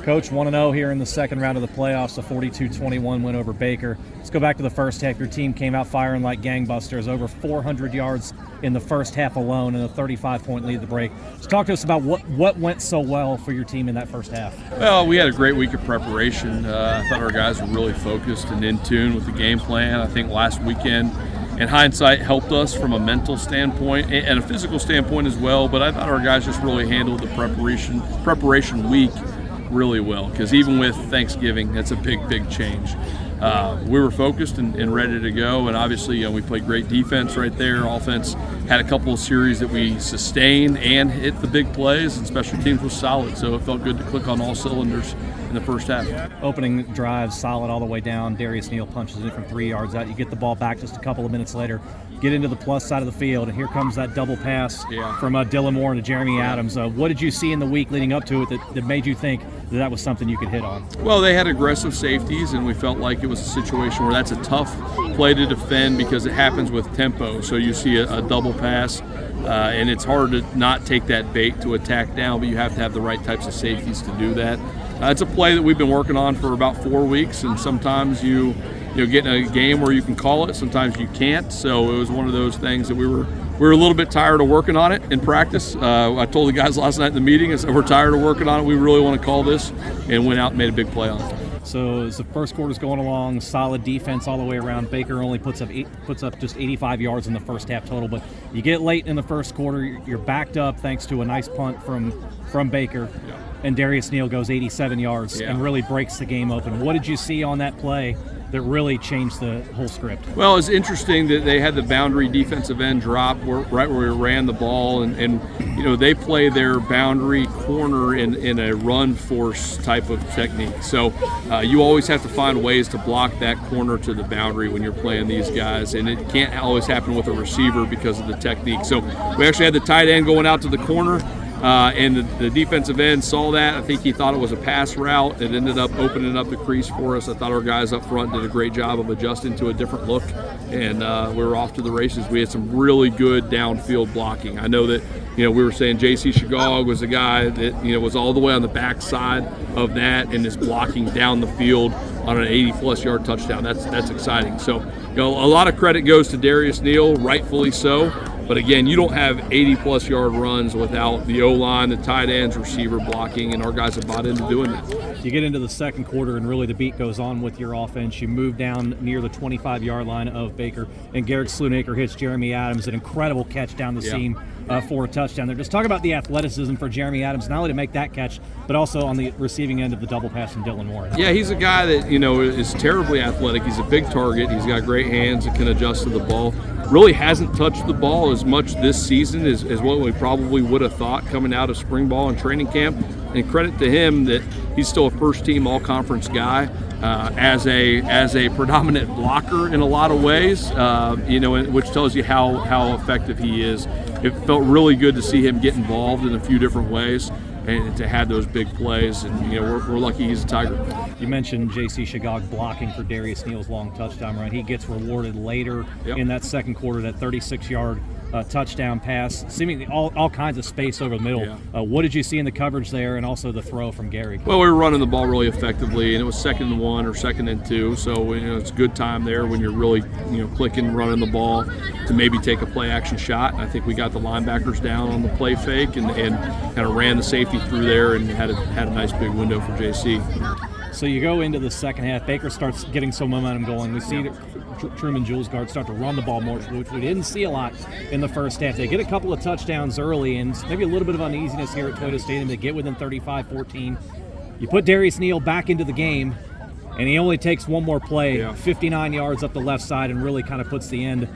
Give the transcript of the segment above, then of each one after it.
Coach, 1-0 here in the second round of the playoffs, a 42-21 win over Baker. Let's go back to the first half. Your team came out firing like gangbusters, over 400 yards in the first half alone and a 35-point lead at the break. Just talk to us about what went so well for your team in that first half. Well, we had a great week of preparation. I thought our guys were really focused and in tune with the game plan. I think last weekend, in hindsight, helped us from a mental standpoint and a physical standpoint as well, but I thought our guys just really handled the preparation week really well, because even with Thanksgiving, that's a big change. We were focused and ready to go, and obviously we played great defense right there. Offense had a couple of series that we sustained and hit the big plays, and special teams was solid, so it felt good to click on all cylinders in the first half. Opening drive, solid all the way down. Darius Neal punches it from 3 yards out. You get the ball back just a couple of minutes later, get into the plus side of the field, and here comes that double pass from Dylan Moore to Jeremy Adams. What did you see in the week leading up to it that made you think that was something you could hit on? Well, they had aggressive safeties, and we felt like it was a situation where that's a tough play to defend because it happens with tempo. So you see a double pass, and it's hard to not take that bait to attack down, but you have to have the right types of safeties to do that. It's a play that we've been working on for about 4 weeks, and sometimes you get in a game where you can call it, sometimes you can't. So it was one of those things that we were a little bit tired of working on it in practice. I told the guys last night in the meeting, I said, we're tired of working on it. We really want to call this, and went out and made a big play on it. So as the first quarter's going along, solid defense all the way around. Baker only puts up just 85 yards in the first half total, but you get late in the first quarter, you're backed up thanks to a nice punt from Baker, and Darius Neal goes 87 yards and really breaks the game open. What did you see on that play that really changed the whole script? Well, it's interesting that they had the boundary defensive end drop right where we ran the ball, and they play their boundary corner in a run force type of technique. So you always have to find ways to block that corner to the boundary when you're playing these guys, and it can't always happen with a receiver because of the technique. So we actually had the tight end going out to the corner, and the defensive end saw that. I think he thought it was a pass route. It ended up opening up the crease for us. I thought our guys up front did a great job of adjusting to a different look, and we were off to the races. We had some really good downfield blocking. I know that we were saying J.C. Shagog was a guy that was all the way on the backside of that and is blocking down the field on an 80-plus yard touchdown. That's exciting. So a lot of credit goes to Darius Neal, rightfully so. But again, you don't have 80-plus yard runs without the O-line, the tight ends, receiver blocking, and our guys have bought into doing that. You get into the second quarter, and really the beat goes on with your offense. You move down near the 25-yard line of Baker, and Garrett Sloonacre hits Jeremy Adams, an incredible catch down the seam for a touchdown there. Just talk about the athleticism for Jeremy Adams, not only to make that catch, but also on the receiving end of the double pass from Dylan Moore. Yeah, he's a guy that, is terribly athletic. He's a big target. He's got great hands and can adjust to the ball. Really hasn't touched the ball as much this season as what we probably would have thought coming out of spring ball and training camp. And credit to him that he's still a first-team all-conference guy as a predominant blocker in a lot of ways, which tells you how effective he is. It felt really good to see him get involved in a few different ways and to have those big plays, and we're lucky he's a Tiger. You mentioned J.C. Shagog blocking for Darius Neal's long touchdown run. He gets rewarded later in that second quarter, that 36-yard touchdown pass, seemingly all kinds of space over the middle. What did you see in the coverage there, and also the throw from Gary? Well, we were running the ball really effectively, and it was 2nd and 1 or 2nd and 2, so it's a good time there when you're really clicking, running the ball to maybe take a play action shot. And I think we got the linebackers down on the play fake and kind of ran the safety through there and had a nice big window for JC. So you go into the second half. Baker starts getting some momentum going. We see Truman Jules guard start to run the ball more, which we didn't see a lot in the first half. They get a couple of touchdowns early, and maybe a little bit of uneasiness here at Toyota Stadium. They get within 35-14. You put Darius Neal back into the game, and he only takes one more play, 59 yards up the left side, and really kind of puts the end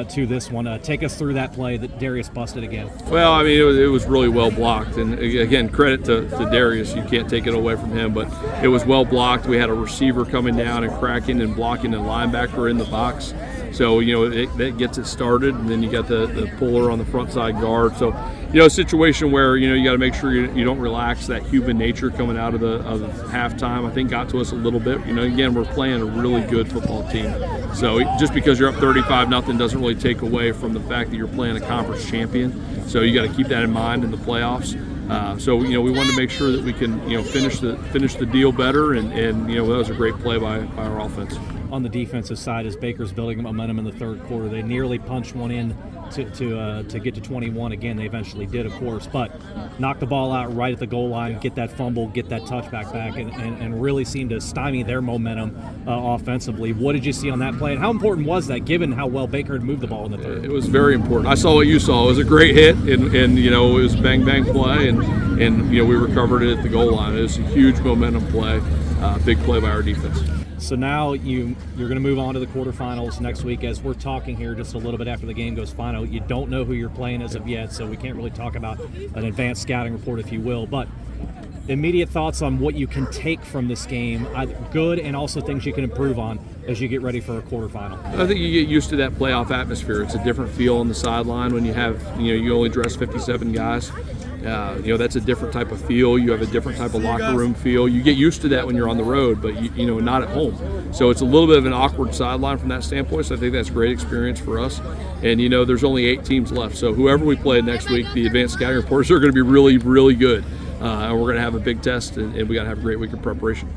to this one. Take us through that play that Darius busted again. Well, I mean, it was really well blocked, and again, credit to Darius. You can't take it away from him, but it was well blocked. We had a receiver coming down and cracking and blocking a linebacker in the box. So, that gets it started, and then you got the puller on the front side guard. So, a situation where, you got to make sure you don't relax. That human nature coming out of halftime, I think, got to us a little bit. Again, we're playing a really good football team. So just because you're up 35-0 doesn't really take away from the fact that you're playing a conference champion. So you got to keep that in mind in the playoffs. So we wanted to make sure that we can finish the deal better, and that was a great play by our offense. On the defensive side, as Baker's building momentum in the third quarter, they nearly punched one in to get to 21 again. They eventually did, of course, but knock the ball out right at the goal line, get that fumble, get that touchback back, and really seemed to stymie their momentum offensively. What did you see on that play, and how important was that given how well Baker had moved the ball in the third? It was very important. I saw what you saw. It was a great hit, and it was a bang play, and we recovered it at the goal line. It was a huge momentum play, big play by our defense. So now you're going to move on to the quarterfinals next week. As we're talking here just a little bit after the game goes final, you don't know who you're playing as of yet, so we can't really talk about an advanced scouting report, if you will. But immediate thoughts on what you can take from this game, good and also things you can improve on as you get ready for a quarterfinal. I think you get used to that playoff atmosphere. It's a different feel on the sideline when you have, you only dress 57 guys. That's a different type of feel. You have a different type of locker room feel. You get used to that when you're on the road, but not at home. So it's a little bit of an awkward sideline from that standpoint. So I think that's a great experience for us. And there's only 8 teams left. So whoever we play next week, the advanced scouting reporters are going to be really, really good. And we're going to have a big test, and we got to have a great week of preparation.